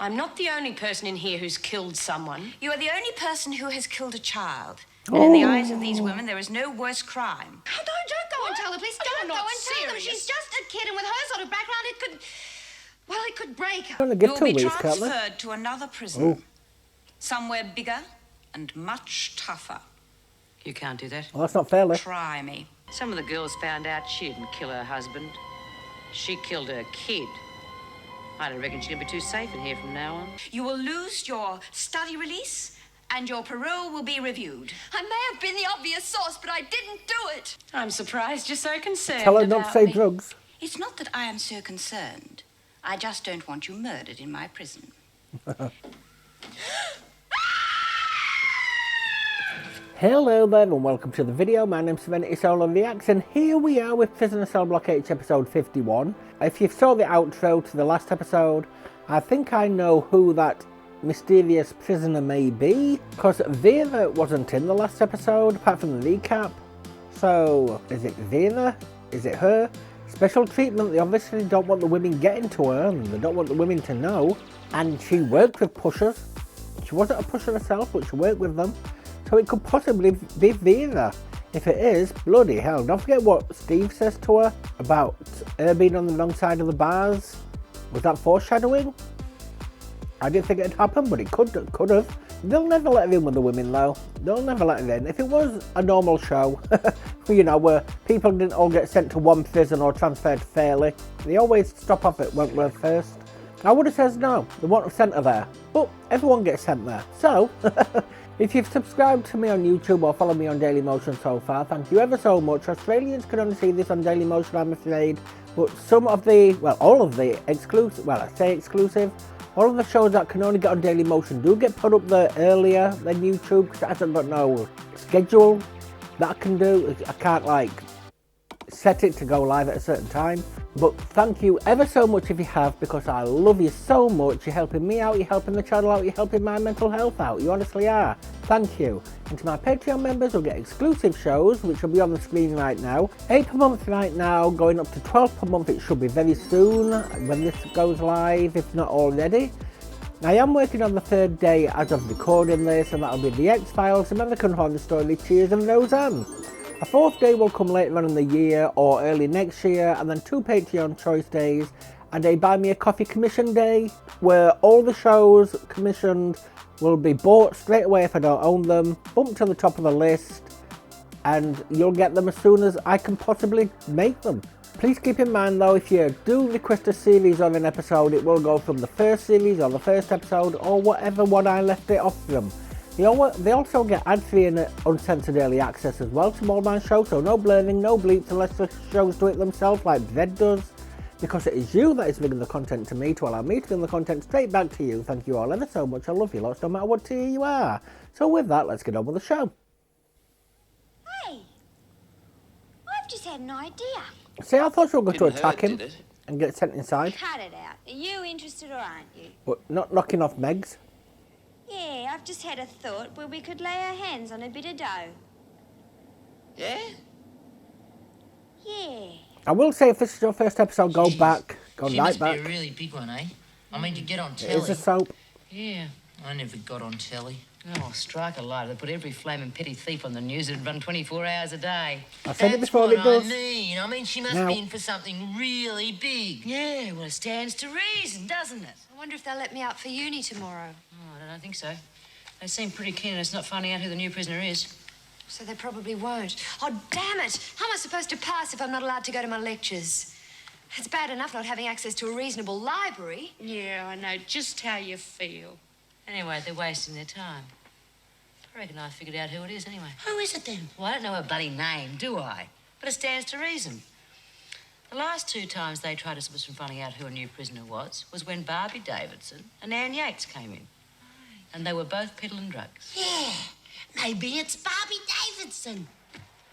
I'm not the only person in here who's killed someone. You are the only person who has killed a child. And in the eyes of these women, there is no worse crime. Oh, don't go and tell the police. Don't go and tell them. She's just a kid, and with her sort of background, it could... Well, it could break her. You'll be transferred to another prison. Somewhere bigger and much tougher. You can't do that. Well, that's not fair, Liz. Try me. Some of the girls found out she didn't kill her husband. She killed her kid. I don't reckon she's gonna be too safe in here from now on. You will lose your study release, and your parole will be reviewed. I may have been the obvious source, but I didn't do it. I'm surprised you're so concerned. Tell her not to say me. drugs. It's not that I am so concerned. I just don't want you murdered in my prison. Hello there and welcome to the video. My name's SerenitySoloREACTS and here we are with Prisoner Cell Block H episode 51. If you saw the outro to the last episode, I think I know who that mysterious prisoner may be, because Vera wasn't in the last episode apart from the recap. So is it Vera? Is it her? Special treatment. They obviously don't want the women getting to her and they don't want the women to know. And she worked with pushers. She wasn't a pusher herself, but she worked with them. So it could possibly be Vera. If it is, bloody hell. Don't forget what Steve says to her about her being on the wrong side of the bars. Was that foreshadowing? I didn't think it'd happen, but it could have. They'll never let her in with the women though. They'll never let her in. If it was a normal show, you know, where people didn't all get sent to one prison or transferred fairly, they always stop off at Wentworth first. I would have said no, they wouldn't have sent her there. But everyone gets sent there. So, if you've subscribed to me on YouTube or followed me on Dailymotion so far, thank you ever so much. Australians can only see this on Dailymotion, I'm afraid. But some of the, well, all of the exclusive, well, I say exclusive, all of the shows that can only get on Dailymotion do get put up there earlier than YouTube, because I don't know schedule that I can do. I can't like set it to go live at a certain time. But thank you ever so much if you have, because I love you so much. You're helping me out, you're helping the channel out, you're helping my mental health out. You honestly are. Thank you. And to my Patreon members, will get exclusive shows, which will be on the screen right now. 8 per month right now, going up to 12 per month. It should be very soon when this goes live, if not already. I am working on the 3rd day as of recording this, and that'll be The X-Files, American Horror Story, Cheers and Roseanne. A 4th day will come later on in the year or early next year, and then 2 Patreon choice days and a buy me a coffee commission day, where all the shows commissioned will be bought straight away if I don't own them, bumped to the top of the list, and you'll get them as soon as I can possibly make them. Please keep in mind though, if you do request a series or an episode, it will go from the first series or the first episode or whatever one I left it off from. They also get ad-free and uncensored early access as well to all my shows, so no blurring, no bleeps unless the shows do it themselves like Zed does. Because it is you that is bringing the content to me, to allow me to bring the content straight back to you. Thank you all ever so much. I love you lots, no matter what tier you are. So with that, let's get on with the show. Hey, I've just had an idea. See, I thought you were going to attack him and get sent inside. Cut it out. Are you interested or aren't you? But not knocking off Megs. Yeah, I've just had a thought where we could lay our hands on a bit of dough. Yeah? Yeah. I will say, if this is your first episode, go back. Go right must back. Be a really big one, eh? I mean, to get on telly. It is a soap. Yeah, I never got on telly. Oh, strike a light. They put every flaming petty thief on the news. It'd run 24 hours a day. I said it before, That's it what does. I mean, she must Now. be in for something really big. Yeah, well, it stands to reason, doesn't it? I wonder if they'll let me out for uni tomorrow. Oh, I don't think so. They seem pretty keen on us not finding out who the new prisoner is. So they probably won't. Oh, damn it! How am I supposed to pass if I'm not allowed to go to my lectures? It's bad enough not having access to a reasonable library. Yeah, I know just how you feel. Anyway, they're wasting their time. I reckon I figured out who it is anyway. Who is it then? Well, I don't know her bloody name, do I? But it stands to reason. The last 2 times they tried to stop us from finding out who a new prisoner was when Barbie Davidson and Ann Yates came in. And they were both peddling drugs. Yeah, maybe it's Barbie Davidson.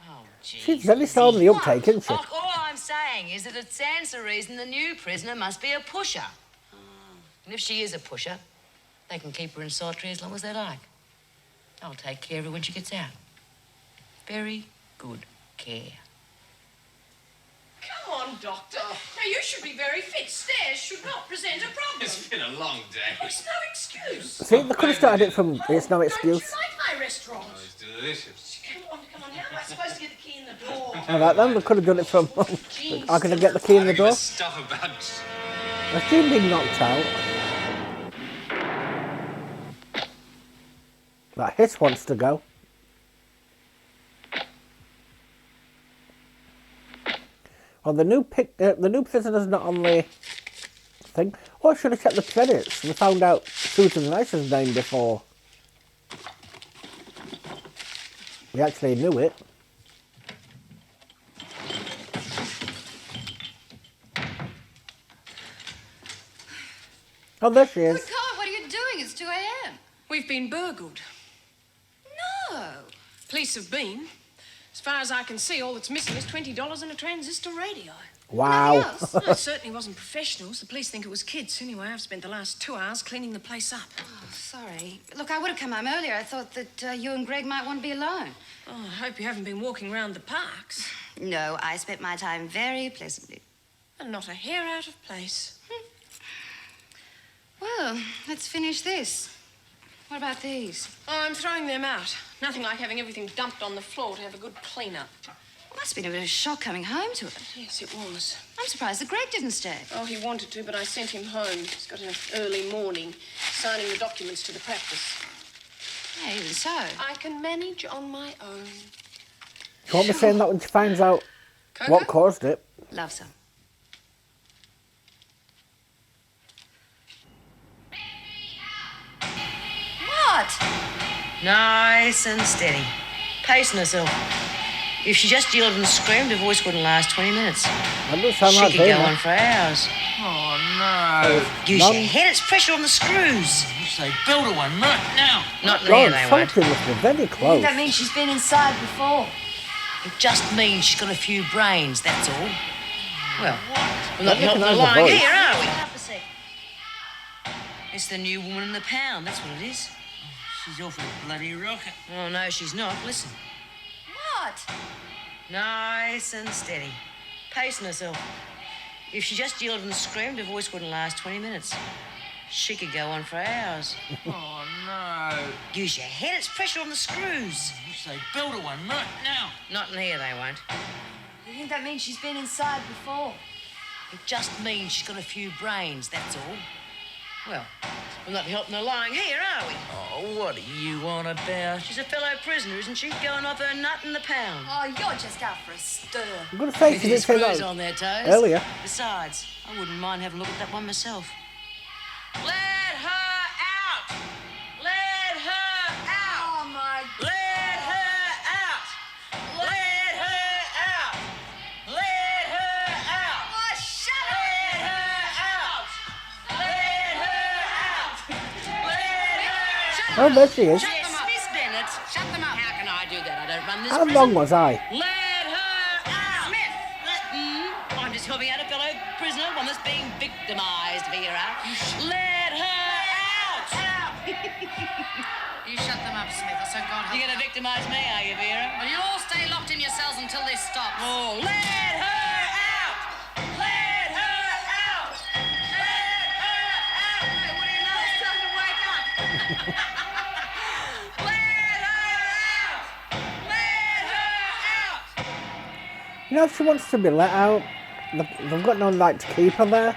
Oh, gee. She's very slow on the uptake, isn't she? Look, all I'm saying is that it stands to reason the new prisoner must be a pusher. And if she is a pusher, they can keep her in solitary as long as they like. I'll take care of her when she gets out. Very good care. Come on, on, Doctor. Now, you should be very fit. Stairs should not present a problem. It's been a long day. It's no excuse. See, they could have started it from It's No Excuse. Don't you like my restaurant? Oh, it's delicious. Come on. How am I supposed to get the key in the door? Alright then, they could have done it from... How can I get the key in the door? Stuff about... Has Jean been knocked out? That Hiss wants to go. Well, the new prisoner's not on the thing. Oh, I should have checked the credits. We found out Susan Rice's name before. We actually knew it. Oh, there she is. Good God, what are you doing? It's 2 a.m. We've been burgled. No. Police have been. As far as I can see, all that's missing is $20 and a transistor radio. Wow. Nothing else? Well, it certainly wasn't professionals. The police think it was kids. Anyway, I've spent the last 2 hours cleaning the place up. Oh, sorry. Look, I would have come home earlier. I thought that you and Greg might want to be alone. Oh, I hope you haven't been walking around the parks. No, I spent my time very pleasantly. And not a hair out of place. Well, let's finish this. What about these? Oh, I'm throwing them out. Nothing like having everything dumped on the floor to have a good clean-up. Must have been a bit of a shock coming home to it. Yes, it was. I'm surprised that Greg didn't stay. Oh, he wanted to, but I sent him home. He's got an early morning, signing the documents to the practice. Yeah, even so. I can manage on my own. You won't be saying that when she finds out what caused it. Love some. What? Nice and steady. Pacing herself. If she just yelled and screamed, her voice wouldn't last 20 minutes. That does sound She like could go Dana. on for hours. Oh, no. Use your head, it's pressure on the screws. You say build a one right now. Not in here, God, they won't. something must be very close. That means she's been inside before. It just means she's got a few brains, that's all. Well, we're Not not helping recognise the along voice. here, are we? Half a sec. It's the new woman in the pound, that's what it is. She's off a bloody rocket. Oh, no, she's not. Listen. What? Nice and steady. Pacing herself. If she just yelled and screamed, her voice wouldn't last 20 minutes. She could go on for hours. Oh, no. Use your head, it's pressure on the screws. You say build a one right now. Not in here, they won't. You think that means she's been inside before? It just means she's got a few brains, that's all. Well, we're not helping her lying here, are we? Oh, what are you on about? She's a fellow prisoner, isn't she? Going off her nut in the pound. Oh, you're just out for a stir. I'm going to say With she his didn't say screws that on their toes. earlier. Besides, I wouldn't mind having a look at that one myself. Let her out! Let her out! Oh, my... Let her out! Let her out! Let her out! Oh, shut up! Let her out! Let her out! Let her out! Oh, there she is. Yes, Miss Bennett. Shut them up. How can I do that? I don't run this How prison. long was I? Let her out! Smith! I'm just helping out a fellow prisoner, one that's being victimised, Vera. Let her out! You shut them up, Smith, or so God help You're going to victimise me, are you, Vera? Well, you'll all stay locked in your cells until this stops. Oh, let her out! Let her out! Let her out! Hey, what do you know? It's time to wake up! Let her out! Let her out! You know, if she wants to be let out, they've got no right to keep her there.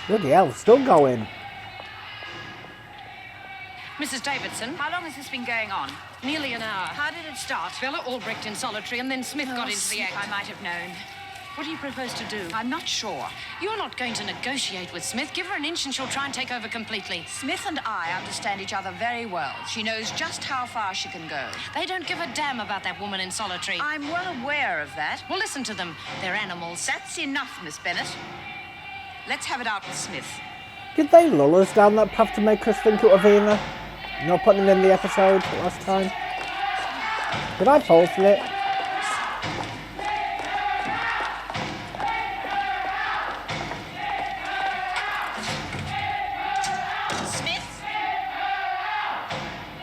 Bloody hell, still going. Mrs. Davidson, How long has this been going on? nearly an hour. How did it start? Bella Albrecht in solitary, and then Smith got into the I act. might have known. What do you propose to do? I'm not sure. You're not going to negotiate with Smith. Give her an inch and she'll try and take over completely. Smith and I understand each other very well. She knows just how far she can go. They don't give a damn about that woman in solitary. I'm well aware of that. Well, listen to them. They're animals. That's enough, Miss Bennett. Let's have it out with Smith. Did they lull us down that path to make us think it was Vina? You know, putting it in the episode last time? Did I fall for it? Smith,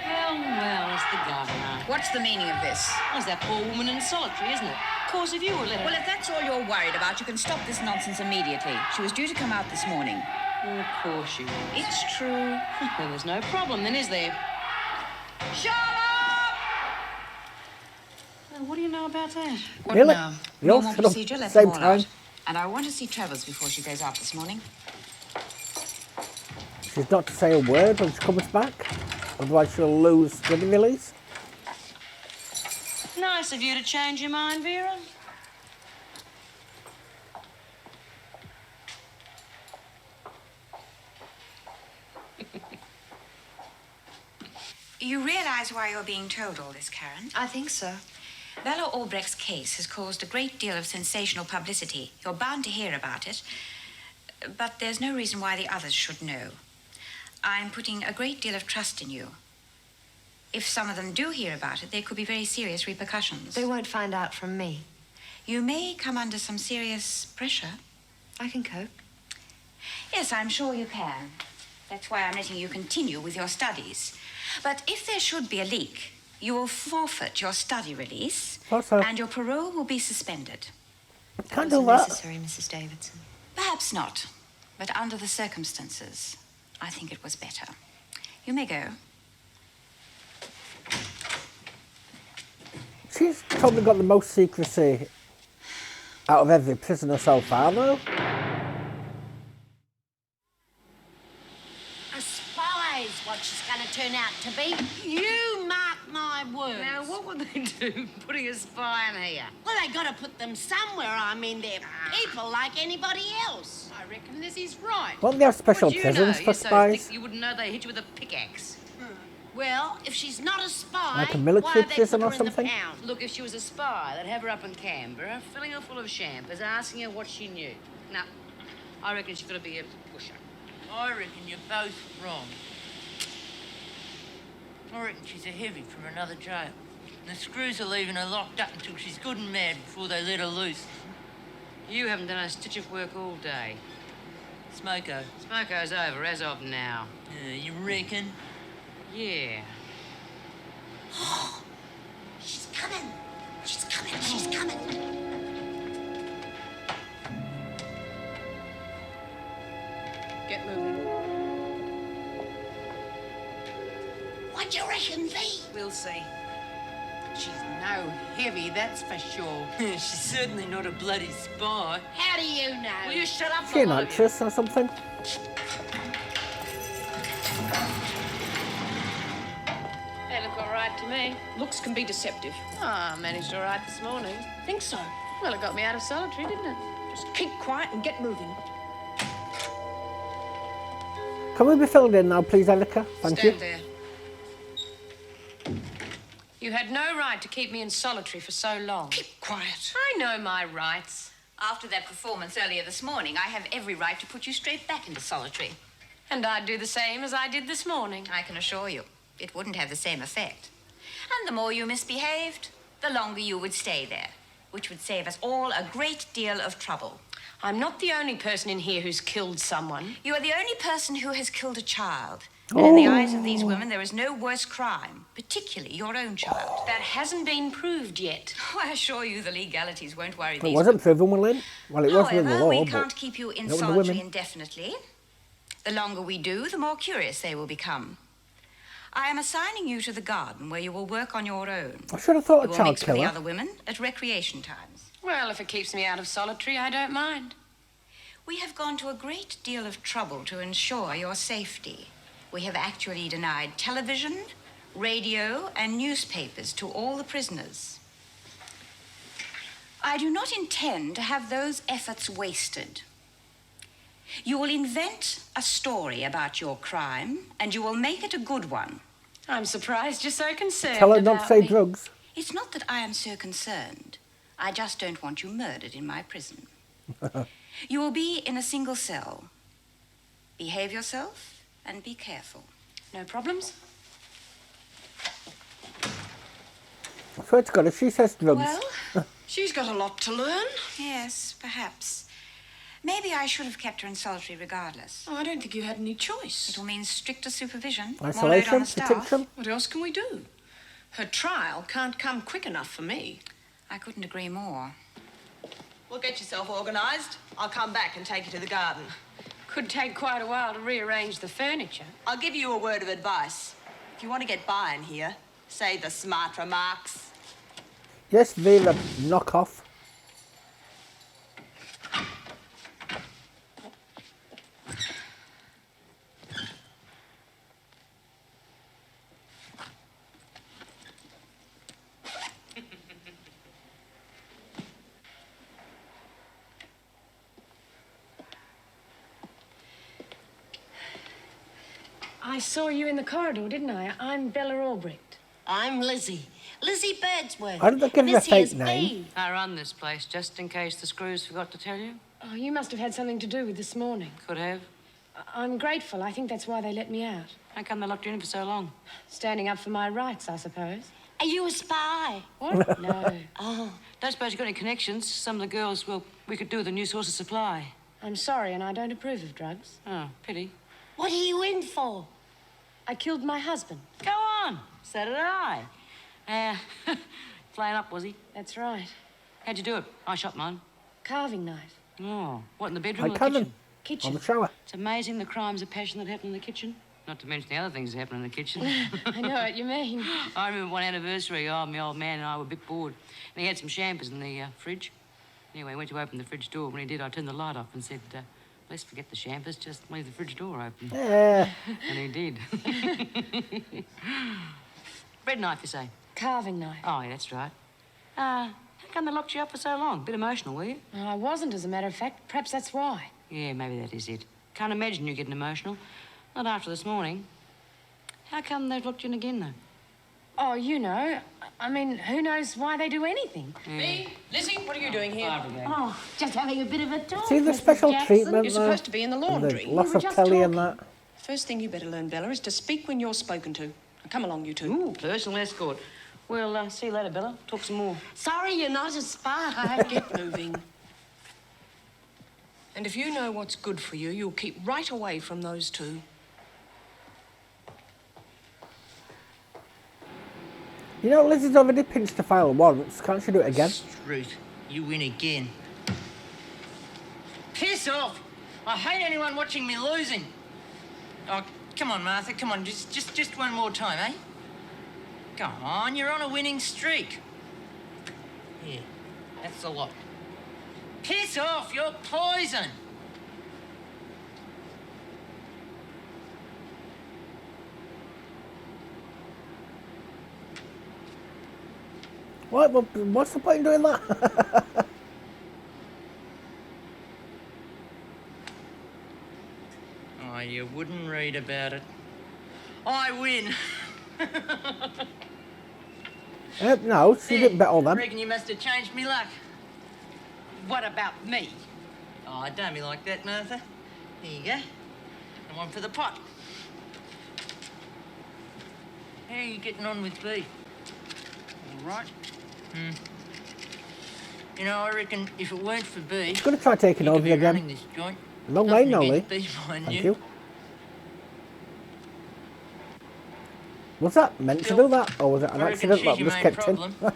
Well, it's the governor. what's the meaning of this? Well, it's that poor woman in solitary, isn't it? course, if you will let her... Well, if that's all you're worried about, you can stop this nonsense immediately. She was due to come out this morning. Of course she was. It's true. Well, there's no problem then, is there? Shut up! Well, what do you know about that? What Really? now? You all Normal shut up procedure, at the let same them all time? out. And I want to see Travers before she goes out this morning. She's not to say a word when she comes back, otherwise she'll lose the release. Nice of you to change your mind, Vera. You realise why you're being told all this, Karen? I think so. Bella Albrecht's case has caused a great deal of sensational publicity. You're bound to hear about it. But there's no reason why the others should know. I'm putting a great deal of trust in you. If some of them do hear about it, there could be very serious repercussions. They won't find out from me. You may come under some serious pressure. I can cope. Yes, I'm sure you can. That's why I'm letting you continue with your studies. But if there should be a leak, you will forfeit your study release, Also, and your parole will be suspended. can't That do was that. unnecessary, Mrs. Davidson. Perhaps not, but under the circumstances, I think it was better. You may go. She's probably got the most secrecy out of every prisoner so far, though. A spy's what she's going to turn out to be. You mark my words. Now, what would they do putting a spy in here? Well, they got to put them somewhere. I mean, they're people like anybody else. I reckon this is right. Won't they have special What do you prisons know? for You're so spies? thick you wouldn't know they hit you with a pickaxe. Well, if she's not a spy, Like a military why they prison put or her in the something? pound? Look, if she was a spy, they'd have her up in Canberra, filling her full of champers, asking her what she knew. Now, I reckon she's got to be a pusher. I reckon you're both wrong. I reckon she's a heavy from another jail. And the screws are leaving her locked up until she's good and mad before they let her loose. You haven't done a stitch of work all day. Smoko. Smoko's over as of now. You reckon? Yeah. She's coming. She's coming. She's coming. Get moving. What do you reckon, V? We'll see. She's no heavy, that's for sure. She's certainly not a bloody spy. How do you know? Will you shut up, She an all of you? actress or something? They look all right to me. Looks can be deceptive. Ah, I managed all right this morning. Think so? Well, it got me out of solitary, didn't it? Just keep quiet and get moving. Can we be filled in now, please, Erica? Thank you. Stand there. You had no right to keep me in solitary for so long. Keep quiet. I know my rights. After that performance earlier this morning, I have every right to put you straight back into solitary. And I'd do the same as I did this morning. I can assure you, it wouldn't have the same effect. And the more you misbehaved, the longer you would stay there, which would save us all a great deal of trouble. I'm not the only person in here who's killed someone. You are the only person who has killed a child. And in the eyes of these women, there is no worse crime, particularly your own child. That hasn't been proved yet. Oh, I assure you the legalities won't worry It these wasn't proven, Willin. Well, it was However, within the law, we but can't keep you in not with the solitary women. indefinitely. The longer we do, the more curious they will become. I am assigning you to the garden where you will work on your own. I should have thought You a will child mix with the killer. other women at recreation times. Well, if it keeps me out of solitary, I don't mind. We have gone to a great deal of trouble to ensure your safety. We have actually denied television, radio, and newspapers to all the prisoners. I do not intend to have those efforts wasted. You will invent a story about your crime, and you will make it a good one. I'm surprised you're so concerned Tell her not to about say me. drugs. It's not that I am so concerned. I just don't want you murdered in my prison. You will be in a single cell. Behave yourself and be careful. No problems? I swear to God, if she says drugs, Well, She's got a lot to learn. yes, perhaps. Maybe I should have kept her in solitary regardless. Oh, I don't think you had any choice. It will mean stricter supervision, more load isolation, on the staff. protection. What else can we do? Her trial can't come quick enough for me. I couldn't agree more. Well, get yourself organised. I'll come back and take you to the garden. Could take quite a while to rearrange the furniture. I'll give you a word of advice. If you want to get by in here, say the smart remarks. Yes, Vera, knock off. I saw you in the corridor, didn't I? I'm Bella Albrecht. I'm Lizzie. Lizzie Birdsworth. Why did they give her a This fake here's name? Bee. I run this place just in case the screws forgot to tell you. Oh, you must have had something to do with this morning. Could have. I'm grateful. I think that's why they let me out. How come they locked you in for so long? Standing up for my rights, I suppose. Are you a spy? What? No. Oh, Don't suppose you've got any connections? Some of the girls, well, we could do with a new source of supply. I'm sorry, and I don't approve of drugs. Oh, pity. what are you in for? I killed my husband. Go on. So did I. Flaying up, was he? That's right. How'd you do it? I shot mine. Carving knife. Oh, what, in the bedroom I or the cannon. kitchen? On the shower. It's amazing the crimes of passion that happen in the kitchen. Not to mention the other things that happen in the kitchen. I know what you mean. I remember one anniversary, my old man and I were a bit bored. And he had some champers in the fridge. Anyway, he went to open the fridge door. When he did, I turned the light off and said, let's forget the champers, just leave the fridge door open. Yeah. And he did. Bread knife, you say? Carving knife. Oh, yeah, that's right. How come they locked you up for so long? Bit emotional, were you? I wasn't, as a matter of fact. Perhaps that's why. Yeah, maybe that is it. Can't imagine you getting emotional. Not after this morning. How come they've locked you in again, though? Oh, you know. I mean, who knows why they do anything? Bee, Lizzie, what are you doing here? Oh, just having a bit of a talk. See the Mrs. special Jackson. treatment You're there? supposed to be in the laundry. And lots We were of just telly and talking. that. First thing you better learn, Bella, is to speak when you're spoken to. Now, come along, you two. Ooh, personal escort. Well, see you later, Bella. Talk some more. Sorry, you're not a spy. Get moving. And if you know what's good for you, you'll keep right away from those two. You know, Lizzie's already pinched the file once. Can't she do it again? Ruth, you win again. Piss off! I hate anyone watching me losing. Oh, come on, Martha. Come on, just one more time, eh? Come on, you're on a winning streak. Here, that's a lot. Piss off! You're poison. What? What's the point in doing that? Oh, you wouldn't read about it. I win. No, she didn't bet all I them. reckon you must have changed me luck. What about me? Oh, don't be like that, Martha. Here you go. And one for the pot. How are you getting on with B? All right. You know, I reckon if it weren't for B, She's going to try taking you could over be again. running this joint. Long way, Nothing Nolly. against B, mind Thank you. you. Was that meant to do that? Or was it an I reckon accident she's that your was main kept problem. in?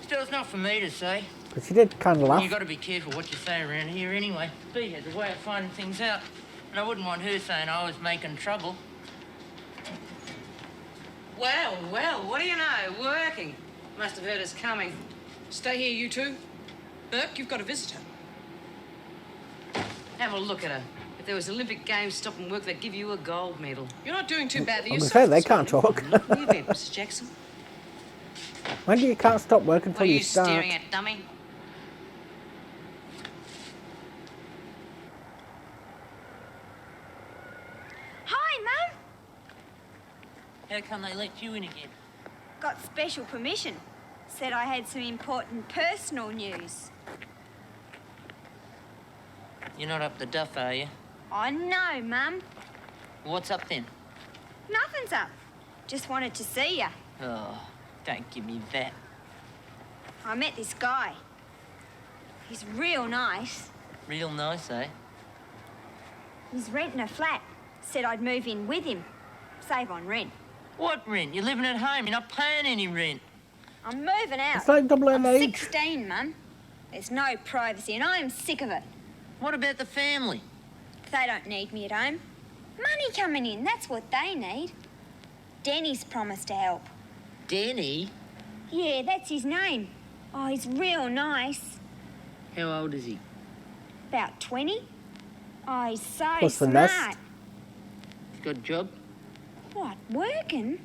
Still, it's not for me to say. But she did kind of laugh. You've got to be careful what you say around here anyway. B has a way of finding things out. And I wouldn't want her saying I was making trouble. Well, what do you know? Working. Must have heard us coming. Stay here, you two. Burke, you've got a visitor. Have a look at her. If there was Olympic Games stopping work, they'd give you a gold medal. You're not doing too badly I'm going to yourself. say, they this can't morning. talk. Where you been, Mrs. Jackson? Mind you, you can't stop work What until are you you start. staring at, dummy? Hi, Mum. How come they let you in again? Got special permission. Said I had some important personal news. You're not up the duff, are you? I know, Mum. What's up then? Nothing's up. Just wanted to see ya. Oh, don't give me that. I met this guy. He's real nice. Real nice, eh? He's renting a flat. Said I'd move in with him. Save on rent. What rent? You're living at home. You're not paying any rent. I'm moving out. It's like double I'm age. 16, Mum. There's no privacy, and I am sick of it. What about the family? They don't need me at home. Money coming in, that's what they need. Denny's promised to help. Denny? Yeah, that's his name. Oh, he's real nice. How old is he? About 20. Oh, he's so What's the smart. nest? He's got a job? What, working?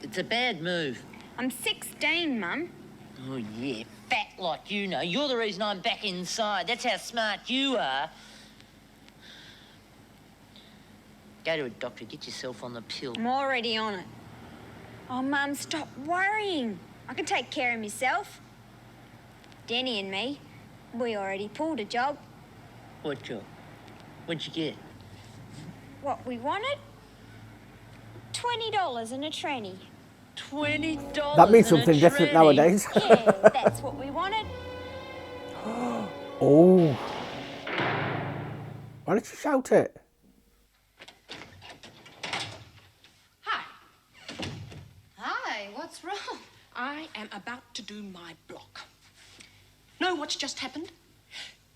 It's a bad move. I'm 16, Mum. Oh, yeah, fat like you know. You're the reason I'm back inside. That's how smart you are. Go to a doctor, get yourself on the pill. I'm already on it. Oh, Mum, stop worrying. I can take care of myself. Denny and me, we already pulled a job. What job? What'd you get? What we wanted? $20 and a tranny. $20. That means and a something different tranny. nowadays. Yeah, that's what we wanted. Oh. Why did you shout it? Hi. Hi, what's wrong? I am about to do my block. Know what's just happened?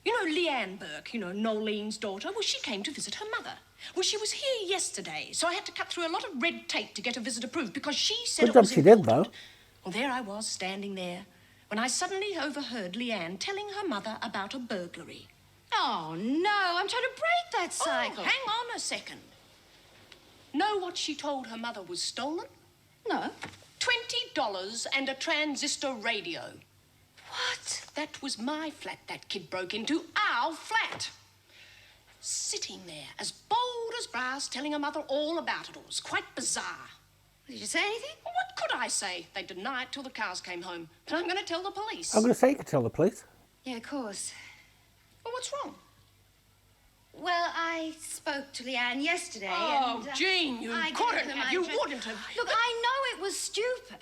You know Leanne Burke, Nolene's daughter? Well, she came to visit her mother. Well, she was here yesterday, so I had to cut through a lot of red tape to get her visit approved because she said Good it job was she did, important. though. Well, there I was, standing there, when I suddenly overheard Leanne telling her mother about a burglary. Oh, no, I'm trying to break that cycle. Oh, hang on a second. Know what she told her mother was stolen? No. $20 and a transistor radio. What? That was my flat that kid broke into. Our flat. Sitting there, as bold as brass, telling her mother all about it all. It was quite bizarre. Did you say anything? Well, what could I say? They deny it till the cars came home. But I'm going to tell the police. I'm going to say you could tell the police. Yeah, of course. Well, what's wrong? Well, I spoke to Leanne yesterday Oh, and... Jean, you I couldn't gave her have. my You address. wouldn't have. Look, I know it was stupid,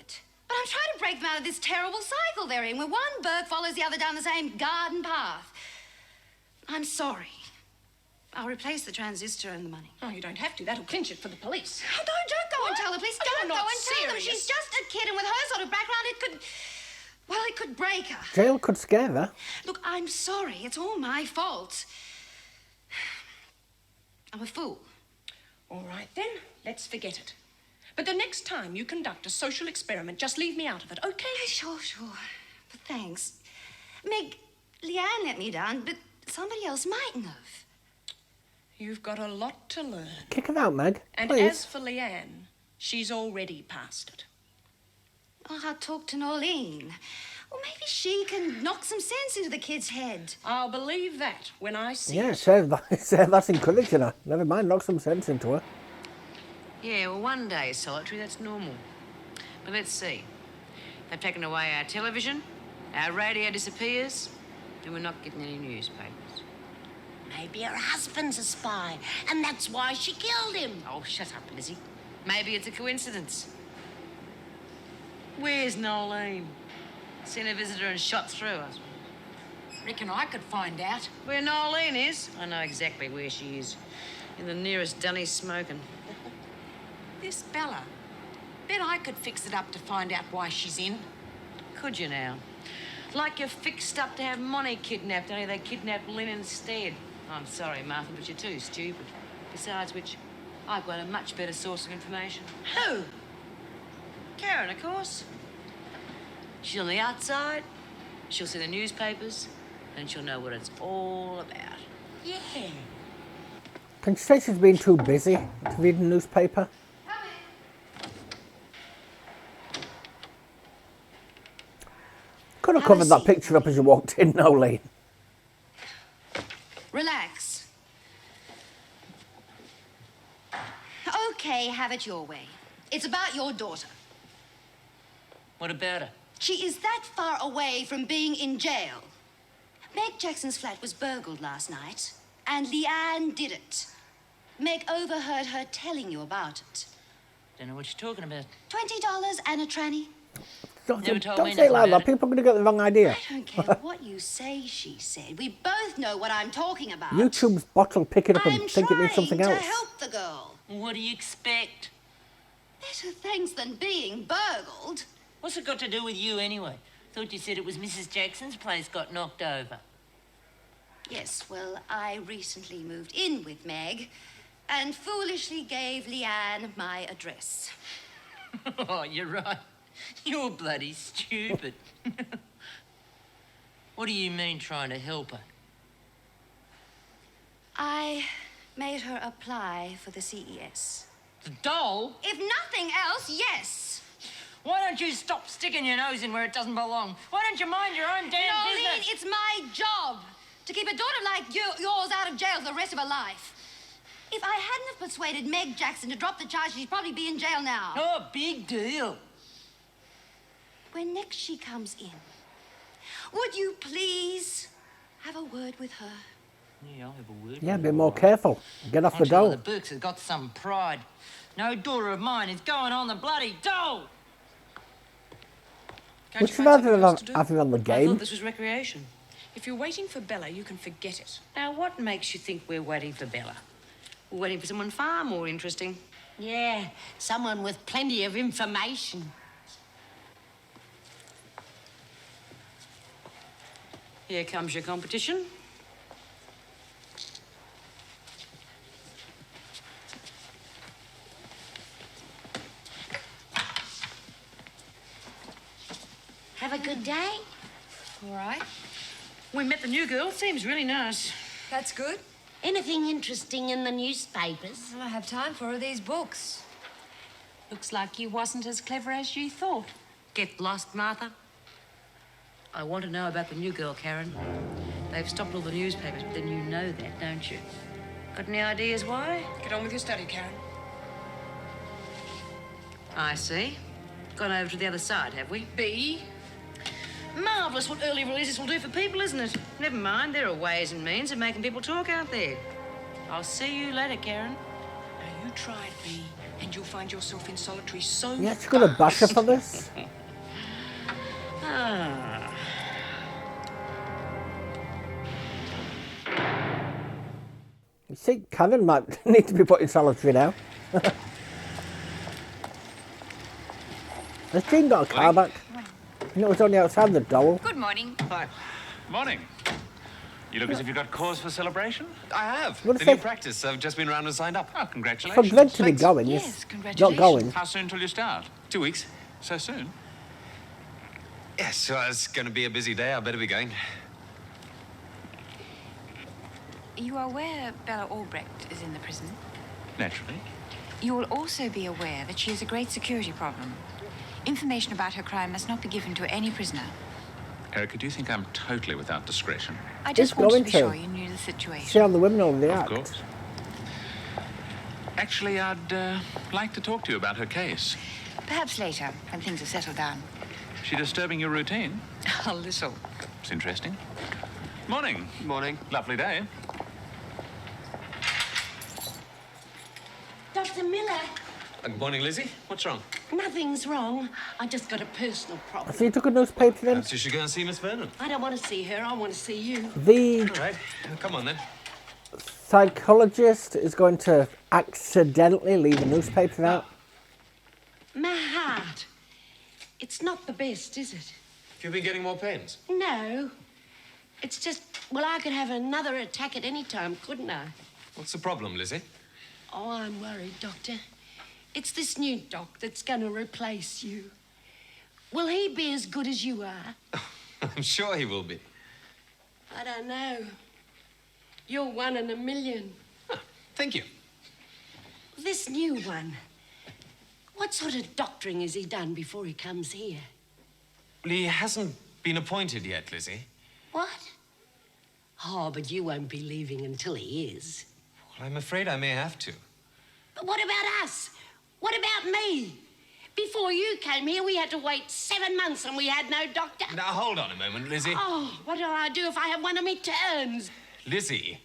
but I'm trying to break them out of this terrible cycle they're in, where one Burke follows the other down the same garden path. I'm sorry. I'll replace the transistor and the money. Oh, you don't have to. That'll clinch it for the police. Oh, don't go and tell the police. Oh, Don't you're go not and tell them. serious. She's just a kid, and with her sort of background, it could... Well, it could break her. Jail could scare her. Look, I'm sorry. It's all my fault. I'm a fool. All right, then. Let's forget it. But the next time you conduct a social experiment, just leave me out of it, okay? Sure. But thanks. Meg, Leanne let me down, but somebody else mightn't have. You've got a lot to learn. Kick her out, Meg. And Please. as for Leanne, she's already past it. Oh, I'll talk to Nolene. Well, maybe she can knock some sense into the kid's head. I'll believe that when I see Yeah, it. say that's encouraging her. Never mind, knock some sense into her. Yeah, well, one day solitary, that's normal. But let's see. They've taken away our television, our radio disappears, and we're not getting any newspapers. Maybe her husband's a spy, and that's why she killed him. Oh, shut up, Lizzie. Maybe it's a coincidence. Where's Nolene? Seen a visitor and shot through us. Reckon I could find out. Where Nolene is? I know exactly where she is. In the nearest dunny smoking. This Bella. Bet I could fix it up to find out why she's in. Could you now? Like you're fixed up to have Monty kidnapped, only they kidnapped Lynn instead. I'm sorry, Martha, but you're too stupid. Besides which, I've got a much better source of information. Who? Karen, of course. She's on the outside, she'll see the newspapers, and she'll know what it's all about. Yeah. Can she say she's been too busy to read the newspaper? Could have covered that picture up as you walked in, Nolene. Relax. Okay, have it your way. It's about your daughter. What about her? She is that far away from being in jail. Meg Jackson's flat was burgled last night, and Leanne did it. Meg overheard her telling you about it. Don't know what you're talking about. $20 and a tranny. Don't Never told me say it like nothing that. about it. People are going to get the wrong idea. I don't care what you say, she said. We both know what I'm talking about. YouTube's bottle, pick it up and I'm think it means trying something to else. help the girl. What do you expect? Better thanks than being burgled. What's it got to do with you anyway? Thought you said it was Mrs. Jackson's place got knocked over. Yes, well, I recently moved in with Meg and foolishly gave Leanne my address. Oh, you're right. You're bloody stupid. What do you mean trying to help her? I made her apply for the CES. The doll? If nothing else, yes. Why don't you stop sticking your nose in where it doesn't belong? Why don't you mind your own damn Nolene, business? it's my job to keep a daughter like yours out of jail for the rest of her life. If I hadn't have persuaded Meg Jackson to drop the charge, she'd probably be in jail now. Oh, big deal. When next she comes in, would you please have a word with her? Yeah, I'll have a word. Yeah, be more careful. Get off the dole. The Burkes has got some pride. No daughter of mine is going on the bloody dole. Would you rather have him on the I game? thought this was recreation. If you're waiting for Bella, you can forget it. Now, what makes you think we're waiting for Bella? We're waiting for someone far more interesting. Yeah, someone with plenty of information. Here comes your competition. Have a good day. All right. We met the new girl. Seems really nice. That's good. Anything interesting in the newspapers? I don't have time for all these books. Looks like you wasn't as clever as you thought. Get lost, Martha. I want to know about the new girl, Karen. They've stopped all the newspapers, but then you know that, don't you? Got any ideas why? Get on with your study, Karen. I see. Gone over to the other side, have we? B. Marvellous what early releases will do for people, isn't it? Never mind, there are ways and means of making people talk out there. I'll see you later, Karen. Now, you try it, B, and you'll find yourself in solitary so Yeah, she's gonna bash her for this. Ah. You see, Karen might need to be put in solitary now. Has Jean got a car back? You know, it was only outside the door. Good morning. Hi. Morning. You look as if you've got cause for celebration. I have. What The if new they- practice. I've just been around and signed up. Oh, For congratulations. Greg to be Thanks. going, Yes, not congratulations. going. How soon till you start? 2 weeks. So soon? Yes, so it's going to be a busy day. I better be going. You are aware Bella Albrecht is in the prison? Naturally. You will also be aware that she has a great security problem. Information about her crime must not be given to any prisoner. Erica, do you think I'm totally without discretion? I just It's wanted going to be to. sure you knew the situation. See how the women over the Of act. course. Actually, I'd like to talk to you about her case. Perhaps later, when things have settled down. Is she disturbing your routine? A little. It's interesting. Morning. Morning. Lovely day. Dr. Miller, Good morning, Lizzie. What's wrong? nothing's wrong. I just got a personal problem. So you took a newspaper then? Perhaps you should go and see Miss Vernon. I don't want to see her. I want to see you. The All right. Come on, then. psychologist is going to accidentally leave a newspaper out. My heart. It's not the best, is it? Have you been getting more pains? No. It's just, well, I could have another attack at any time, couldn't I? What's the problem, Lizzie? Oh, I'm worried, Doctor. It's this new doc that's going to replace you. Will he be as good as you are? I'm sure he will be. I don't know. You're 1 in a million. Thank you. This new one, what sort of doctoring has he done before he comes here? Well, he hasn't been appointed yet, Lizzie. What? Oh, but you won't be leaving until he is. Well, I'm afraid I may have to. But what about us? What about me? Before you came here, we had to wait 7 months and we had no doctor. Now, hold on a moment, Lizzie. Oh, what do I do if I have one of me turns? Lizzie,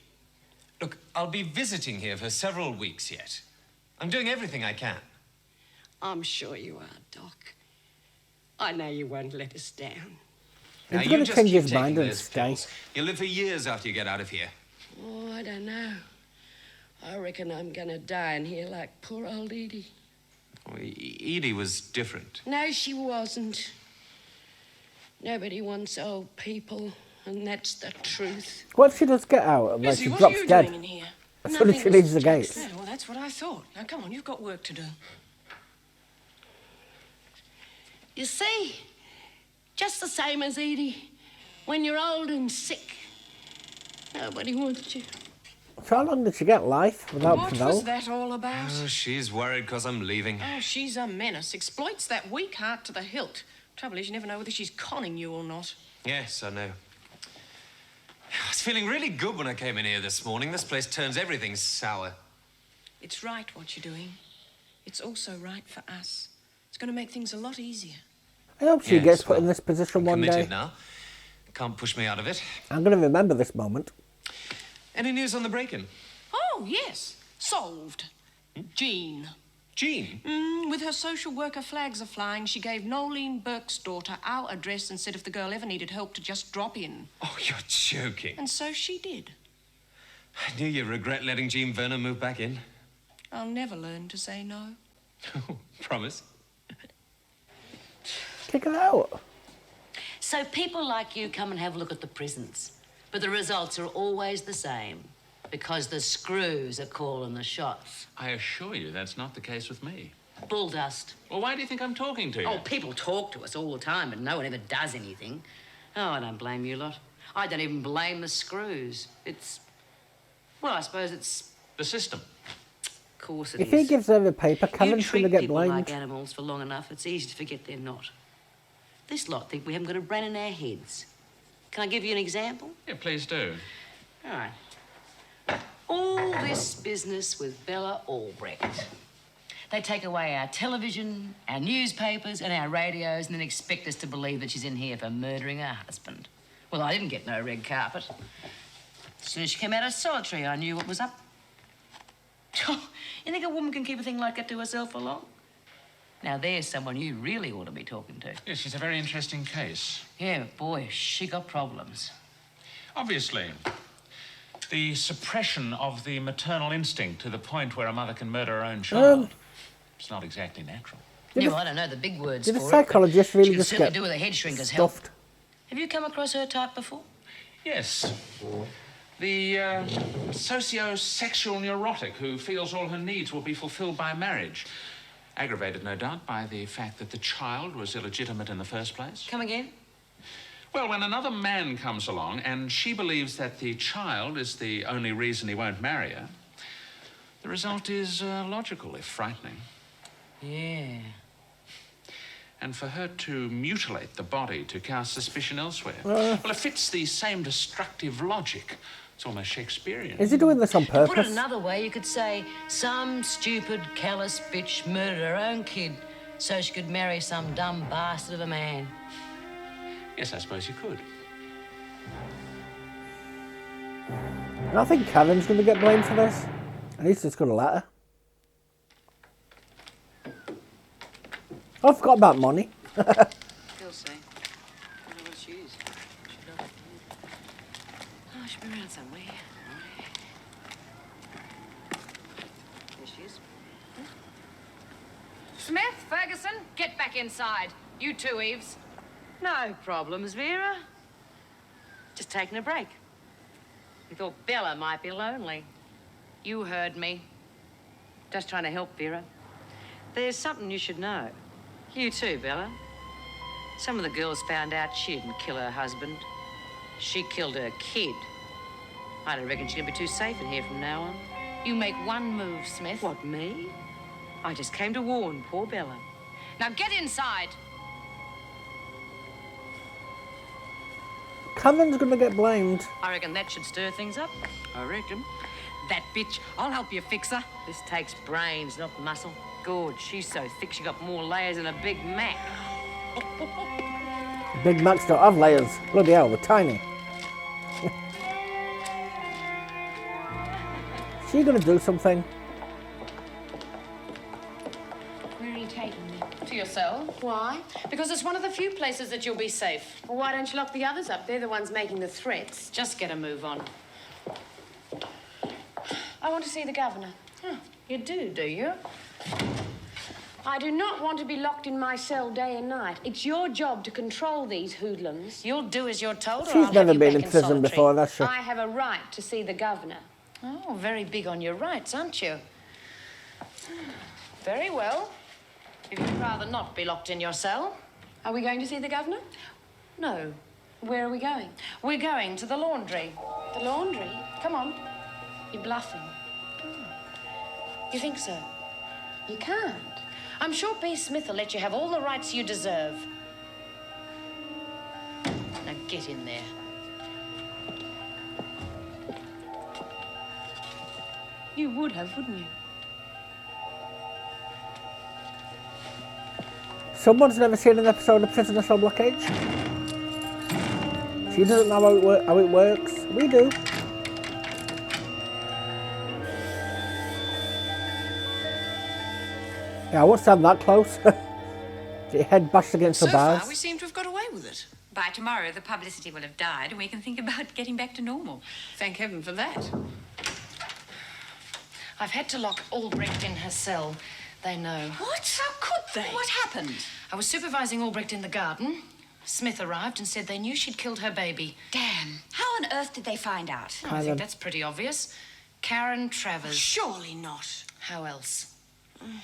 look, I'll be visiting here for several weeks yet. I'm doing everything I can. I'm sure you are, Doc. I know you won't let us down. Now, He's you going to just change keep his taking mind and those stay. pills. You'll live for years after you get out of here. Oh, I don't know. I reckon I'm gonna die in here like poor old Edie. Oh, Edie was different. No, she wasn't. Nobody wants old people, and that's the truth. What if she does get out and then she what drops are you dead? doing in here? As soon as she leaves the gates. Yeah, well, that's what I thought. Now, come on, you've got work to do. You see, just the same as Edie, when you're old and sick, nobody wants you. So how long did she get life without What parole? was that all about? Oh, she's worried because I'm leaving. Oh, she's a menace. Exploits that weak heart to the hilt. Trouble is, you never know whether she's conning you or not. Yes, I know. I was feeling really good when I came in here this morning. This place turns everything sour. It's right what you're doing. It's also right for us. It's going to make things a lot easier. I hope she gets put in this position I'm one day. committed now. Can't push me out of it. I'm going to remember this moment. Any news on the break-in? Oh, yes. Solved. Jean. Jean? With her social worker flags are flying, she gave Nolene Burke's daughter our address and said if the girl ever needed help to just drop in. Oh, you're joking. And so she did. I knew you'd regret letting Jean Verner move back in. I'll never learn to say no. Promise? Kick her out. So people like you come and have a look at the prisons, but the results are always the same, because the screws are calling the shots. I assure you that's not the case with me. Bull dust. Well, why do you think I'm talking to you? Oh, people talk to us all the time, but no one ever does anything. Oh, I don't blame you lot. I don't even blame the screws. It's... well, I suppose it's... the system. Of course it If is. he gives her the paper, You Kevin's going to treat get people blamed. like animals for long enough, it's easy to forget they're not. This lot think we haven't got a brain in our heads. Can I give you an example? Yeah, please do. All right. All this business with Bella Albrecht. They take away our television, our newspapers, and our radios, and then expect us to believe that she's in here for murdering her husband. Well, I didn't get no red carpet. As soon as she came out of solitary, I knew what was up. You think a woman can keep a thing like that to herself for long? Now, there's someone you really ought to be talking to. Yes, she's a very interesting case. Yeah, but boy, she got problems. Obviously, the suppression of the maternal instinct to the point where a mother can murder her own child. It's not exactly natural. No, I don't know the big words Did for the it, psychologist but really she could just certainly get do with a head shrinker's help. stuffed? Have you come across her type before? Yes. The socio-sexual neurotic who feels all her needs will be fulfilled by marriage. Aggravated, no doubt, by the fact that the child was illegitimate in the first place. Come again? Well, when another man comes along and she believes that the child is the only reason he won't marry her, the result is logical, if frightening. Yeah. And for her to mutilate the body to cast suspicion elsewhere, well, it fits the same destructive logic. It's almost Shakespearean. Is he doing this on To put it purpose? another way, you could say some stupid, callous bitch murdered her own kid so she could marry some dumb bastard of a man. Yes, I suppose you could. And I think Kevin's going to get blamed for this. And he's just going to let her. Oh, I forgot about money. He'll say. I don't know what she is. Oh, she'll be around somewhere. There she is. Smith, Ferguson, get back inside. You too, Eves. No problems, Vera. Just taking a break. We thought Bella might be lonely. You heard me. Just trying to help, Vera. There's something you should know. You too, Bella. Some of the girls found out she didn't kill her husband. She killed her kid. I don't reckon she's gonna be too safe in here from now on. You make one move, Smith. What, me? I just came to warn poor Bella. Now get inside. Kevin's going to get blamed. I reckon that should stir things up. I reckon. That bitch, I'll help you fix her. This takes brains, not muscle. Good, she's so thick she got more layers than a Big Mac. Big Macs don't have layers. Bloody hell, they're tiny. She going to do something? Where are you taking me? To your cell. Why? Because it's one of the few places that you'll be safe. Well, why don't you lock the others up? They're the ones making the threats. Just get a move on. I want to see the governor. Huh, you do you? I do not want to be locked in my cell day and night. It's your job to control these hoodlums. You'll do as you're told, or She's I'll have never you been back in prison solitary. before, has she? I have a right to see the governor. Oh, very big on your rights, aren't you? Very well. If you'd rather not be locked in your cell. Are we going to see the governor? No. Where are we going? We're going to the laundry. The laundry? Come on. You're bluffing. You think so? You can't. I'm sure B. Smith will let you have all the rights you deserve. Now get in there. You would have, wouldn't you? Someone's never seen an episode of Prisoner Cell Block H. She doesn't know how it works. We do. Yeah, I won't stand that close. Your head bashed against the bars. So far, we seem to have got away with it. By tomorrow, the publicity will have died and we can think about getting back to normal. Thank heaven for that. I've had to lock Albrecht in her cell. They know. What? How could they? What happened? I was supervising Albrecht in the garden. Smith arrived and said they knew she'd killed her baby. Damn. How on earth did they find out? I think that's pretty obvious. Karen Travers. Surely not. How else?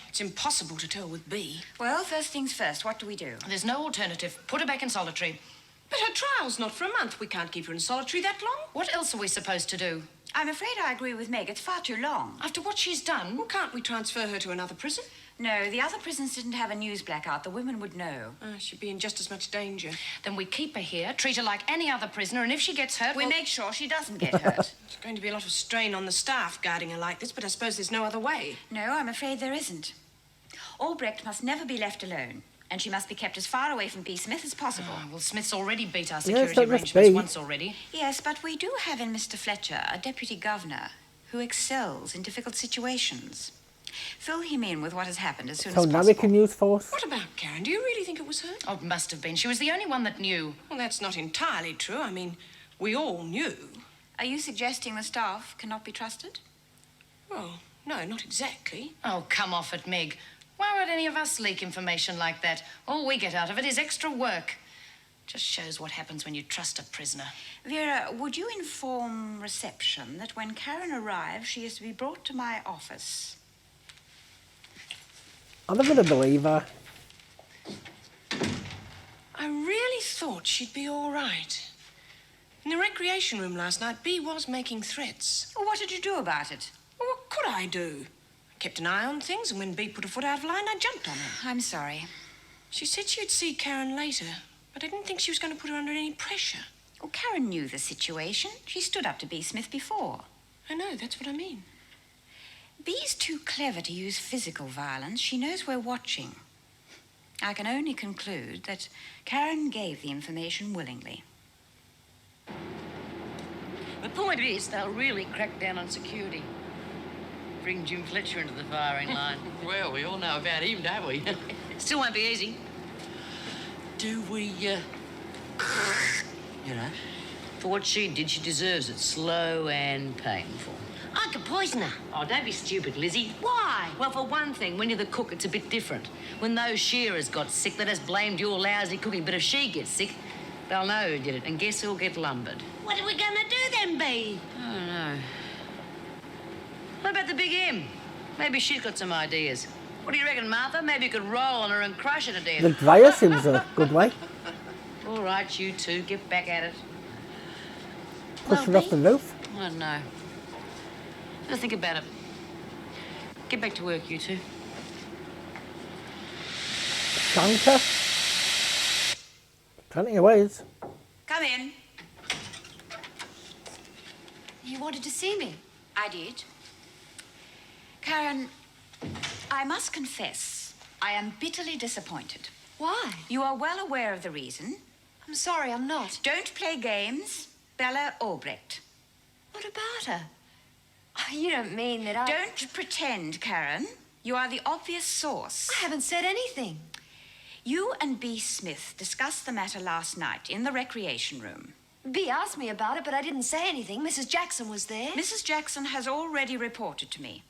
It's impossible to tell with B. Well, first things first, what do we do? There's no alternative. Put her back in solitary. But her trial's not for a month. We can't keep her in solitary that long. What else are we supposed to do? I'm afraid I agree with Meg. It's far too long. After what she's done? Well, can't we transfer her to another prison? No, the other prisons didn't have a news blackout. The women would know. She'd be in just as much danger. Then we keep her here, treat her like any other prisoner, and if she gets hurt, we make sure she doesn't get hurt. There's going to be a lot of strain on the staff guarding her like this, but I suppose there's no other way. No, I'm afraid there isn't. Albrecht must never be left alone, and she must be kept as far away from B. Smith as possible. Well, Smith's already beat our Yes, security that must arrangements be. once already. Yes, but we do have in Mr. Fletcher a deputy governor who excels in difficult situations. Fill him in with what has happened as soon as So possible. now we can use force. What about Karen? Do you really think it was her? Oh, it must have been. She was the only one that knew. Well, that's not entirely true. I mean, we all knew. Are you suggesting the staff cannot be trusted? Well, no, not exactly. Oh, come off it, Meg. Why would any of us leak information like that? All we get out of it is extra work. Just shows what happens when you trust a prisoner. Vera, would you inform reception that when Karen arrives, she is to be brought to my office? I'm not going to believe her. I really thought she'd be all right. In the recreation room last night, B was making threats. Well, what did you do about it? Well, what could I do? I kept an eye on things, and when B put a foot out of line, I jumped on her. I'm sorry. She said she'd see Karen later, but I didn't think she was going to put her under any pressure. Oh, Karen knew the situation. She stood up to B. Smith before. I know, that's what I mean. B's too clever to use physical violence. She knows we're watching. I can only conclude that Karen gave the information willingly. The point is, they'll really crack down on security. Bring Jim Fletcher into the firing line. Well, we all know about him, don't we? Still won't be easy. Do we, you know? For what she did, she deserves it. Slow and painful. I could poison her. Oh, don't be stupid, Lizzie. Why? Well, for one thing, when you're the cook, it's a bit different. When those shearers got sick, they just blamed your lousy cooking. But if she gets sick, they'll know who did it. And guess who'll get lumbered? What are we going to do then, B? I don't know. What about the big M? Maybe she's got some ideas. What do you reckon, Martha? Maybe you could roll on her and crush her to death. The dryer seems a good way. All right, you two, get back at it. Push her off the roof. I don't know. Just think about it. Get back to work, you two. Shank her. Plenty of ways. Come in. You wanted to see me? I did. Karen, I must confess, I am bitterly disappointed. Why? You are well aware of the reason. I'm sorry, I'm not. Don't play games. Bella Albrecht. What about her? Oh, you don't mean that I... Don't pretend, Karen. You are the obvious source. I haven't said anything. You and B. Smith discussed the matter last night in the recreation room. B asked me about it, but I didn't say anything. Mrs. Jackson was there. Mrs. Jackson has already reported to me.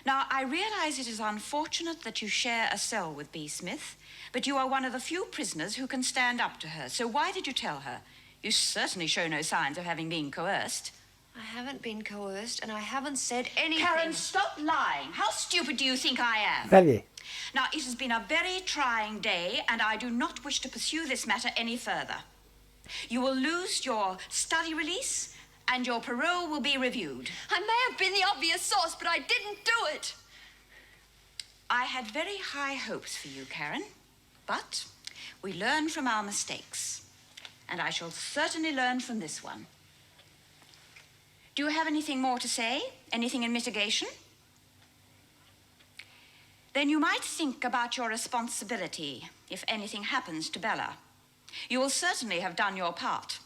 Now, I realize it is unfortunate that you share a cell with B. Smith, but you are one of the few prisoners who can stand up to her. So why did you tell her? You certainly show no signs of having been coerced. I haven't been coerced, and I haven't said anything. Karen, stop lying. How stupid do you think I am? Very. Now, it has been a very trying day, and I do not wish to pursue this matter any further. You will lose your study release, and your parole will be reviewed. I may have been the obvious source, but I didn't do it. I had very high hopes for you, Karen, but we learn from our mistakes, and I shall certainly learn from this one. Do you have anything more to say? Anything in mitigation? Then you might think about your responsibility if anything happens to Bella. You will certainly have done your part.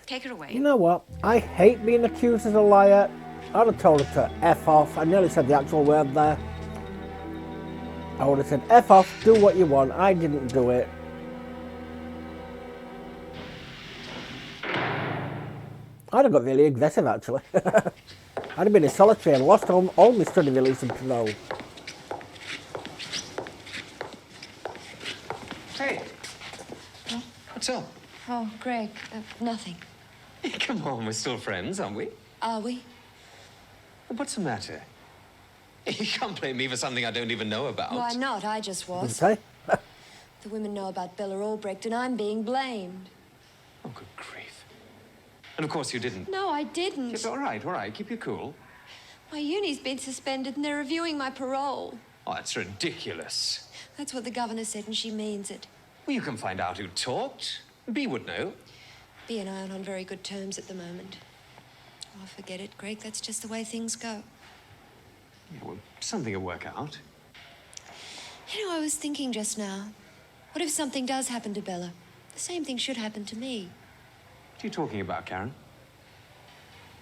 Take her away. You know what? I hate being accused as a liar. I'd have told her to F off. I nearly said the actual word there. I would have said, F off, do what you want. I didn't do it. I'd have got really aggressive, actually. I'd have been in solitary and lost all my study release and parole. Hey. What's up? Oh, Greg, nothing. Come on, we're still friends, aren't we? Are we? What's the matter? You can't blame me for something I don't even know about. Why not? I just was. Okay. The women know about Bella Albrecht, and I'm being blamed. Oh, good grief. And of course you didn't. No, I didn't. Yes, all right. Keep your cool. My uni's been suspended, and they're reviewing my parole. Oh, that's ridiculous. That's what the governor said, and she means it. Well, you can find out who talked. Bea would know. Bea and I aren't on very good terms at the moment. Oh, forget it, Greg. That's just the way things go. Yeah, well, something will work out. You know, I was thinking just now, what if something does happen to Bella? The same thing should happen to me. What are you talking about, Karen?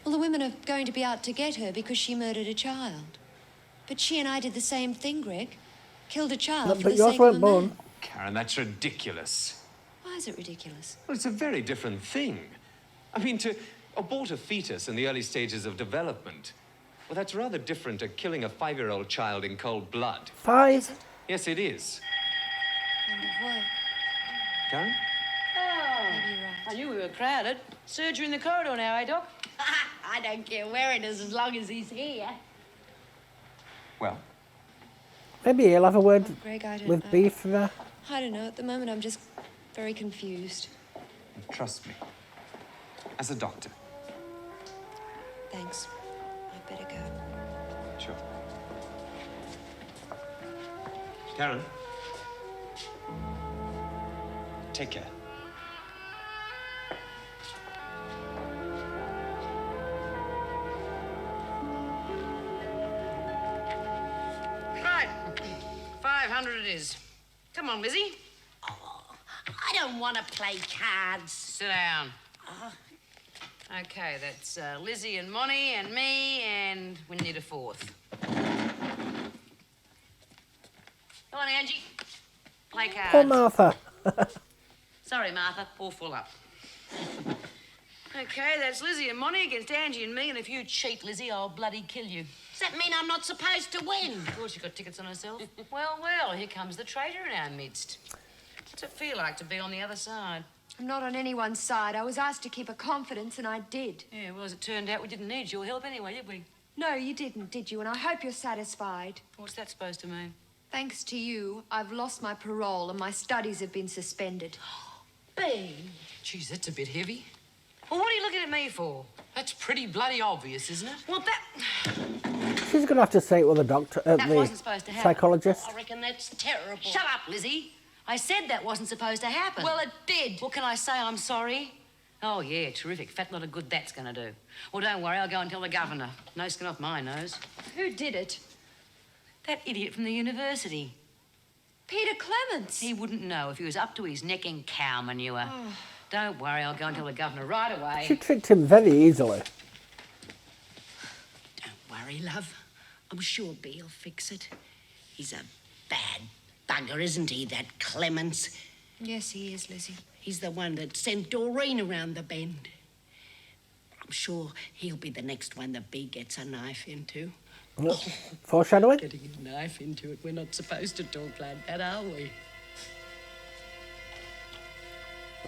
Well, the women are going to be out to get her because she murdered a child. But she and I did the same thing, Greg. Killed a child for the sake of a man. Karen, that's ridiculous. Why is it ridiculous? Well, it's a very different thing. I mean, to abort a fetus in the early stages of development, well, that's rather different to killing a 5-year-old child in cold blood. 5? Yes, it is. End of work. Karen? Oh, I knew we were crowded. Surgery in the corridor now, eh, Doc? I don't care where it is as long as he's here. Well? Maybe he'll have a word Greg, I don't with know. Bea for her. I don't know. At the moment, I'm just very confused. Trust me. As a doctor. Thanks. I'd better go. Sure. Karen? Take care. Right. 500 it is. Come on, Lizzie. I don't want to play cards. Sit down. Okay, that's Lizzie and Monty and me, and we need a fourth. Come on, Angie. Play cards. Poor Martha. Sorry, Martha. All full up. Okay, that's Lizzie and Monty against Angie and me, and if you cheat, Lizzie, I'll bloody kill you. Does that mean I'm not supposed to win? Of course, she's got tickets on herself. Well, here comes the traitor in our midst. What's it feel like to be on the other side? I'm not on anyone's side. I was asked to keep a confidence, and I did. Yeah, well, as it turned out, we didn't need your help anyway, did we? No, you didn't, did you? And I hope you're satisfied. What's that supposed to mean? Thanks to you, I've lost my parole and my studies have been suspended. Bea! Geez, that's a bit heavy. Well, what are you looking at me for? That's pretty bloody obvious, isn't it? Well, She's going to have to say it with the doctor, that wasn't supposed to happen. psychologist. I reckon that's terrible. Shut up, Lizzie. I said that wasn't supposed to happen. Well, it did. Well, can I say I'm sorry? Oh, yeah, terrific. Fat lot of good that's going to do. Well, don't worry, I'll go and tell the governor. No skin off my nose. Who did it? That idiot from the university. Peter Clements. He wouldn't know if he was up to his neck in cow manure. Don't worry, I'll go and tell the governor right away. She tricked him very easily. Don't worry, love. I'm sure Bea'll fix it. He's a bad bugger, isn't he, that Clements? Yes, he is, Lizzie. He's the one that sent Doreen around the bend. I'm sure he'll be the next one that Bea gets a knife into. Foreshadowing? Getting a knife into it. We're not supposed to talk like that, are we?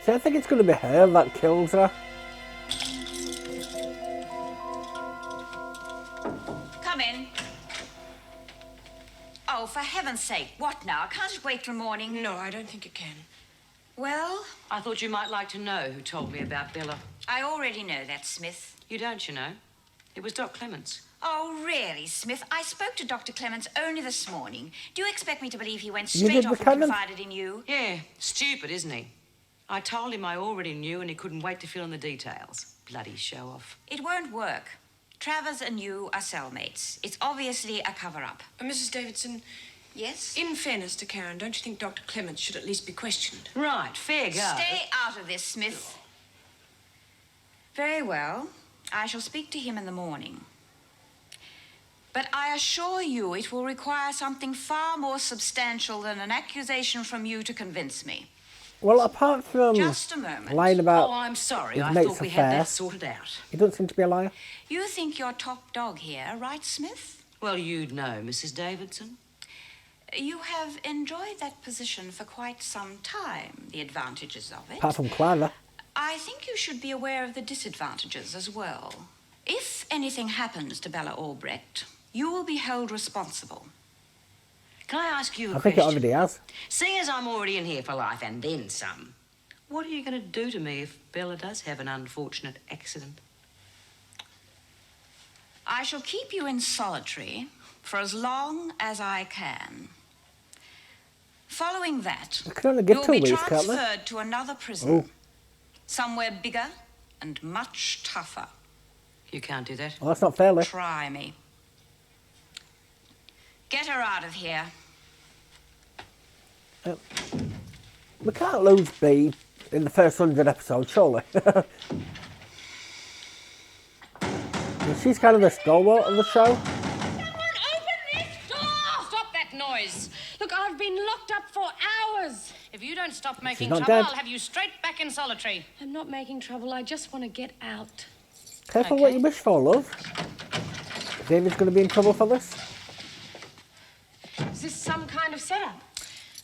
See, I think it's going to be her that kills her. Come in. Oh, for heaven's sake, what now? Can't it wait till morning? No, I don't think it can. Well, I thought you might like to know who told me about Bella. I already know that, Smith. You don't, you know. It was Doc Clements. Oh, really, Smith? I spoke to Dr. Clements only this morning. Do you expect me to believe he went You straight did off and Buchanan? confided in you? Yeah, stupid, isn't he? I told him I already knew and he couldn't wait to fill in the details. Bloody show-off. It won't work. Travers and you are cellmates. It's obviously a cover-up. Mrs. Davidson, Yes? in fairness to Karen, don't you think Dr. Clements should at least be questioned? Right, fair go. Stay out of this, Smith. Very well. I shall speak to him in the morning. But I assure you it will require something far more substantial than an accusation from you to convince me. Well, apart from Just a moment. lying about Oh, I'm sorry. his I mate's thought we affair, had that sorted out. he doesn't seem to be a liar. You think you're top dog here, right, Smith? Well, you'd know, Mrs. Davidson. You have enjoyed that position for quite some time, the advantages of it. Apart from Clara. I think you should be aware of the disadvantages as well. If anything happens to Bella Albrecht, you will be held responsible. Can I ask you a I think it question? already has. Seeing as I'm already in here for life and then some, what are you going to do to me if Bella does have an unfortunate accident? I shall keep you in solitary for as long as I can. Following that, I can only give you'll 2 be weeks, can't they? transferred to another prison. Oh. Somewhere bigger and much tougher. You can't do that. Well, that's not fair, Liv. Try me. Get her out of here. We can't lose B in the first 100 episodes, surely. She's kind of the stalwart of the show. Stop that noise. Look, I've been locked up for hours. If you don't stop making not trouble, dead. I'll have you straight back in solitary. I'm not making trouble. I just want to get out. Careful what you wish for, love. David's going to be in trouble for this. Is this some kind of setup?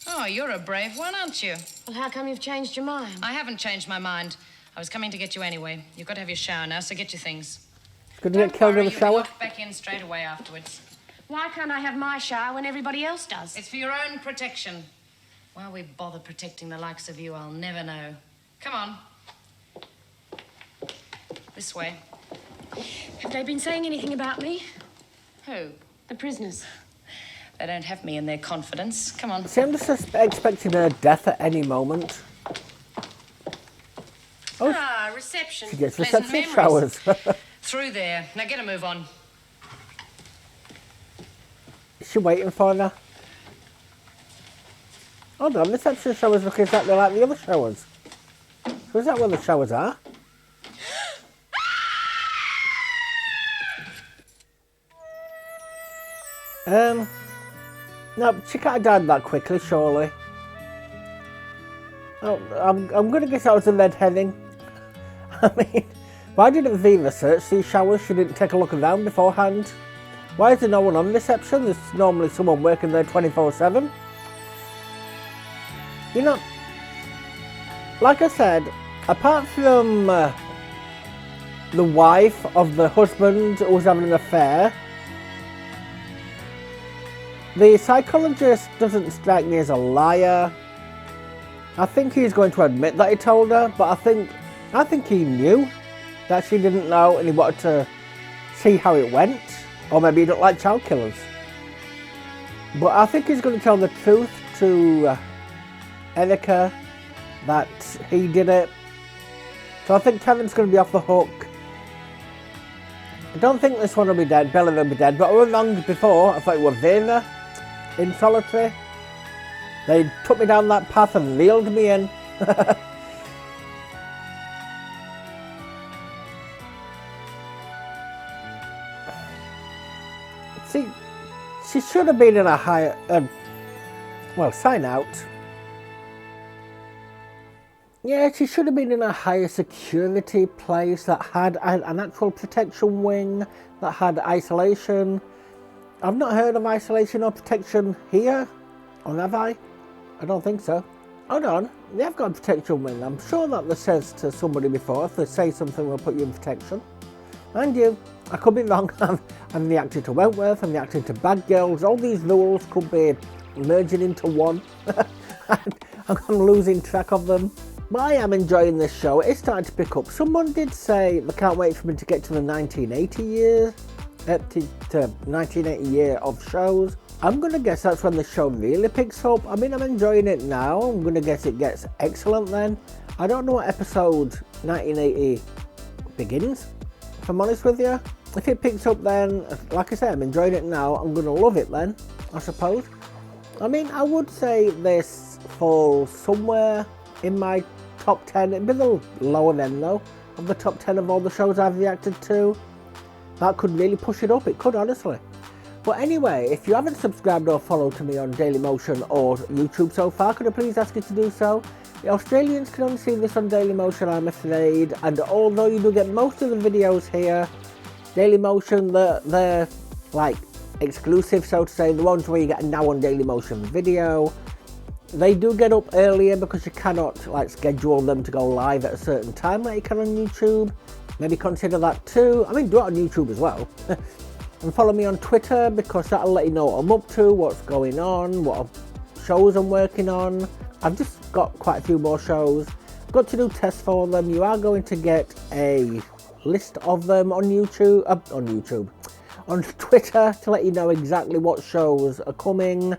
Oh, you're a brave one, aren't you? Well, how come you've changed your mind? I haven't changed my mind. I was coming to get you anyway. You've got to have your shower now, so get your things. Going to get killed in the You'll be shower. locked back in straight away afterwards. Why can't I have my shower when everybody else does? It's for your own protection. Why we bother protecting the likes of you, I'll never know. Come on. This way. Have they been saying anything about me? Who? The prisoners. They don't have me in their confidence. Come on. See, I'm just expecting her death at any moment. Oh, Ah, reception. she gets Pleasant reception memories. showers. Through there. Now get a move on. Is she waiting for her? Hold on, reception showers look exactly like the other showers. So is that where the showers are? No, she can't have died that quickly, surely. Oh, I'm going to guess that was a red herring. I mean, why didn't Viva search these showers? She didn't take a look around beforehand. Why is there no one on reception? There's normally someone working there 24/7. You know, like I said, apart from the wife of the husband who was having an affair, the psychologist doesn't strike me as a liar. I think he's going to admit that he told her, but I think he knew that she didn't know and he wanted to see how it went. Or maybe he don't like child killers. But I think he's going to tell the truth to Erica that he did it. So I think Kevin's going to be off the hook. I don't think this one will be dead, Bella will be dead, but I was wrong before. I thought it was Vena in solitary. They took me down that path and reeled me in. See, she should have been in a higher, well, sign out. Yeah, she should have been in a higher security place that had an actual protection wing, that had isolation. I've not heard of isolation or protection here, or have I? I don't think so. Hold on, they have got a protection wing. I'm sure that they says to somebody before, if they say something, we'll put you in protection. Mind you, I could be wrong. I'm reacting to Wentworth, I'm reacting to Bad Girls. All these rules could be merging into one. I'm losing track of them. But I am enjoying this show. It's starting to pick up. Someone did say they can't wait for me to get to the 1980 year, to 1980 year of shows. I'm going to guess that's when the show really picks up. I mean, I'm enjoying it now. I'm going to guess it gets excellent then. I don't know what episode 1980 begins, if I'm honest with you. If it picks up then, like I said, I'm enjoying it now. I'm going to love it then, I suppose. I mean, I would say this falls somewhere in my top 10. It'd be a little lower then though, of the top 10 of all the shows I've reacted to. That could really push it up, it could honestly. But anyway, if you haven't subscribed or followed to me on Dailymotion or YouTube so far, could I please ask you to do so? The Australians can only see this on Dailymotion, I'm afraid, and although you do get most of the videos here, Dailymotion, they're like exclusive, so to say, the ones where you get a now on Dailymotion video. They do get up earlier because you cannot like schedule them to go live at a certain time like you can on YouTube. Maybe consider that too. I mean, do it on YouTube as well. And follow me on Twitter because that'll let you know what I'm up to, what's going on, what shows I'm working on. I've just got quite a few more shows. I've got to do tests for them. You are going to get a list of them on YouTube, on Twitter to let you know exactly what shows are coming.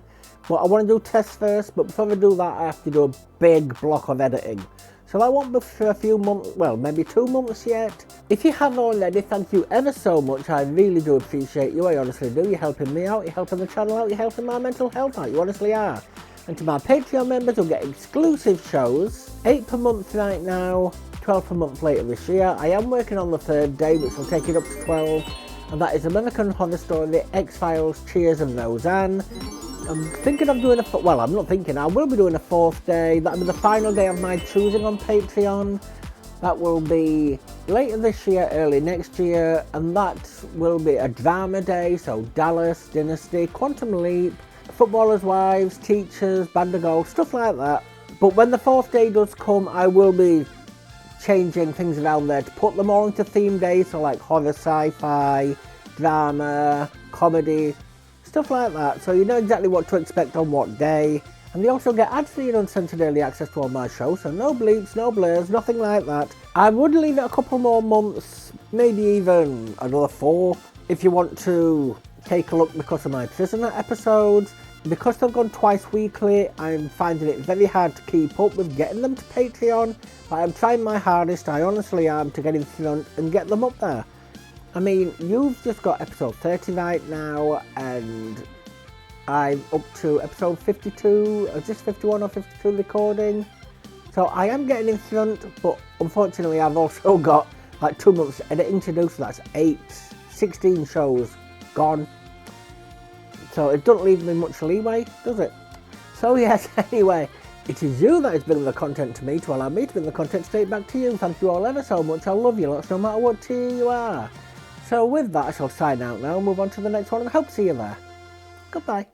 But I want to do tests first, but before I do that, I have to do a big block of editing. So that won't be for a few months, well, maybe 2 months yet. If you have already, thank you ever so much. I really do appreciate you. I honestly do. You're helping me out, you're helping the channel out, you're helping my mental health out. You honestly are. And to my Patreon members who'll get exclusive shows, 8 per month right now, 12 per month later this year. I am working on the 3rd day, which will take it up to 12. And that is American Horror Story, X-Files, Cheers and Roseanne. I'm thinking of doing I'm not thinking, I will be doing a 4th day. That'll be the final day of my choosing on Patreon. That will be later this year, early next year, and that will be a drama day, so Dallas, Dynasty, Quantum Leap, Footballers' Wives, Teachers, Band of Gold, stuff like that. But when the 4th day does come, I will be changing things around there to put them all into theme days, so like horror, sci-fi, drama, comedy, stuff like that, so you know exactly what to expect on what day. And they also get ad-free and uncensored early access to all my shows, so no bleeps, no blurs, nothing like that. I would leave it a couple more months, maybe even another 4, if you want to take a look because of my prisoner episodes. Because they've gone twice weekly, I'm finding it very hard to keep up with getting them to Patreon, but I'm trying my hardest, I honestly am, to get in front and get them up there. I mean, you've just got episode 30 right now, and I'm up to episode 52, is this 51 or 52 recording? So I am getting in front, but unfortunately I've also got like 2 months editing to do, so that's 16 shows gone. So it doesn't leave me much leeway, does it? So yes, anyway, it is you that is bringing the content to me to allow me to bring the content straight back to you. Thank you all ever so much, I love you lots no matter what tier you are. So with that, I shall sign out now and move on to the next one and hope to see you there. Goodbye.